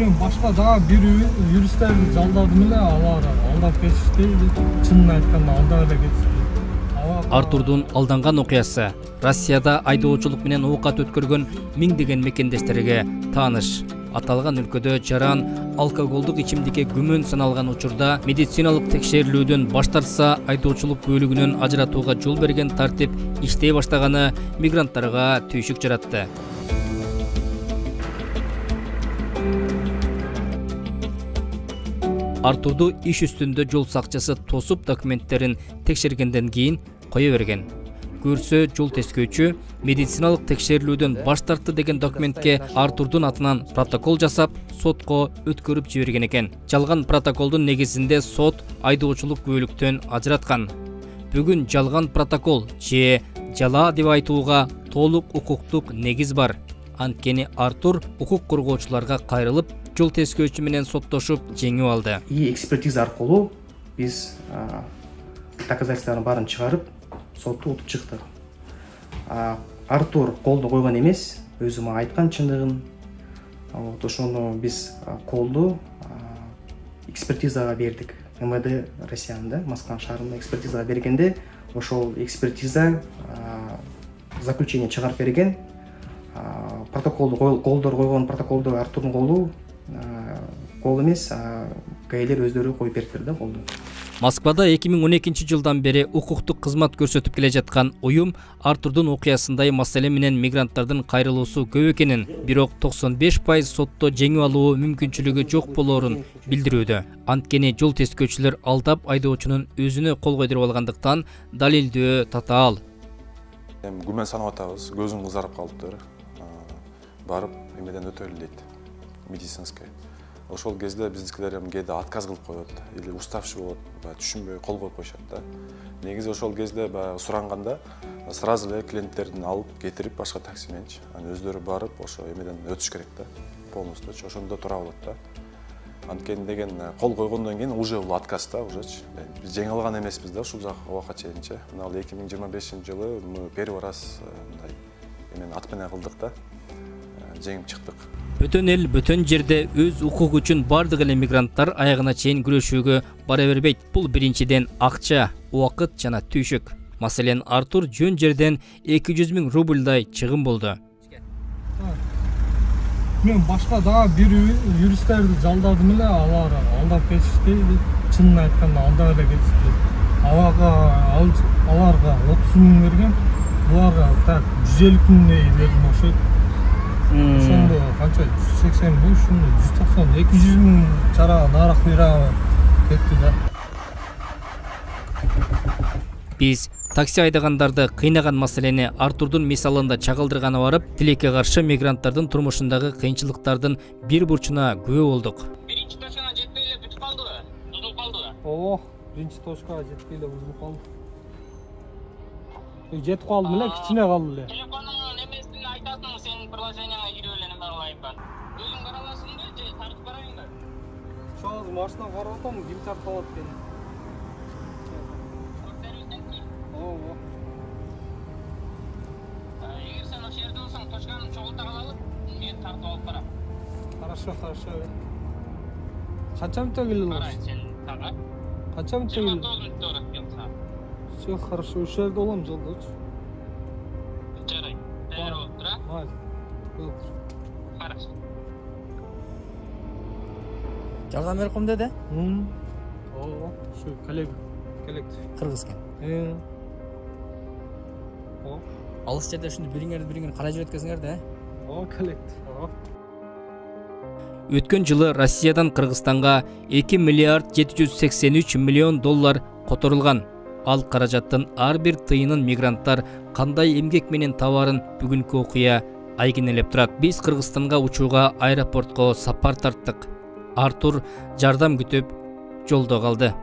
Мен башка дагы бир юристтерди жалдадым эле, алар алдап кетишти. Чынын айтканда алдап эле кетишти. Артурдун алданган окуясы Россияда айдоочулук менен оокат өткөргөн миңдеген мекендештерге тааныш. Аталган өлкөдө жаран алкоголдук ичимдикке күмөн саналган учурда медициналык текшерилүүдөн баш тартса, айдоочулук бөлүгүнөн ажыратууга жол берген тартип иштей баштаганы мигранттарга түйшүк жаратты. Артурду иш үстүндө жол сакчысы тосуп документтерин текшергенден кийин кое берген. Көрсө жол тескөөчү медициналык текшерилүүдөн баш тартты деген документке Артурдун атынан протокол жасап, сотко өткөрүп жиберген экен. Жалган протоколдун негизинде сот айдоочулук бөлүктөн ажыраткан. Бүгүн жалган протокол же жала деп айтууга толук укуктук негиз бар. Анткени Артур укук коргоочуларга кайрылып, жол тескөөчү менен соттошуп жеңип алды. Экспертиза аркылуу биз доказательстволордун баарын чыгарып, сотто утуп чыктык. Артур колду койгон эмес, өзү мага айткан чындыгын. Ошону биз колду экспертизага бердик. МВД Россиянын Москва шаарында экспертизага бергенде, ошол экспертиза заключение чыгарып берген. Протоколду колдор койгон протоколду Артурдун колу кол эмес, гаилер өздөрү коюп бериптир да колду. Москвада 2012 жылдан бери укуктук кызмат көрсөтүп келе жаткан уюм Артурдун окуясындай маселе менен мигранттардын кайрылуусу көп экенин, бирок 95% сотто жеңип алуу мүмкүнчүлүгү жок болоорун билдирүүдө. Анткени жол тескөөчүлөр алдап айдоочунун өзүнө кол койдуруп алгандыктан далилдөө татаал. Күмөн санап атабыз, көзүң кызарып калыптыр. Барып эмеден өтөлү дейт. Медицинский. Ошол кезде биздикилер кээде отказ кылып коет или уставчы болот, түшүнбөй кол коюп коюшат да. Негизи ошол кезде суранганда сразу эле клиенттердин алып кетирип башка такси мененчи, өздөрү барып ошо эмеден өтүш керек да. Полностью ошондо тура болот да. Анткени деген кол койгондон кийин уже бул отказ да, ужечи. Биз жеңе алган эмеспиз да ушул убакка чейинчи. Мына 2025-жылы мы первый раз мындай эмен ат менен кылдык да. Жеңип чыктык. Бүтөн эл, бүтөн жерде өз укугу үчүн бардык эле мигранттар аягына чейин күрөшүүгө бара бербейт. Бул биринчиден акча, убакыт жана түйшүк. Маселен, Артур жөн жерден 200 000 рубльдай чыгым болду. Мен башка дагы бир юристтерди жалдадым эле, алар алдап кетишти. Чынын айтканда алдап эле кетишти. Аларга 30 000 берген, буларга так 150 000 бердим окшойт. Ошондо канча 185, 190, 200 000 чара нарак бера кетти да. Биз такси айдагандарды кыйнаган маселени Артурдун мисалында чагылдырганы барып, тилекке каршы мигранттардын турмушундагы кыйынчылыктардын бир бурчуна күбө болдук. Биринчи точкага жетпей эле бүтүп калдыбы? Бузулуп калдыбы? Ооба, биринчи точкага жетпей эле бузулуп калды. Жетип калдым эле, кичине калды эле. Телефонуңдун эмесин айтасың, сенин приложенияңа кирип эле неме кылайынбы? Өзүң караласыңбы же тартып барайынбы? Ошо азыр машина карап атам, ким тартып алат экен. Ооба. Эгер сен ошол жерде болсоң, точканы чогулта калалы, мен тартып алып барам. Хорошо. Канча мүнөттө келе аласың? Карайын сен тага. Канча мүнөттө келе? 29 мүнөттө барат келса. Всё хорошо, ошол жерде болом жолдочу. Жарай. Даяр болуп тур, а? Майли. Хорошо. Жалган берип коем деди? Ооба, ушу коллектив. Кыргыз экен. Алыс жерде ушинтип бириңерди карай жүрөткөзүңөр да? Ооба, коллектив. Өткөн жылы Россиядан Кыргызстанга 2 миллиард 783 миллион доллар которулган. Ал каражаттын ар бир тыйынын мигранттар кандай эмгек менен табарын бүгүнкү окуя айгинелеп турат. Биз Кыргызстанга учууга аэропортко сапар тарттык. Артур жардам күтүп жолдо калды.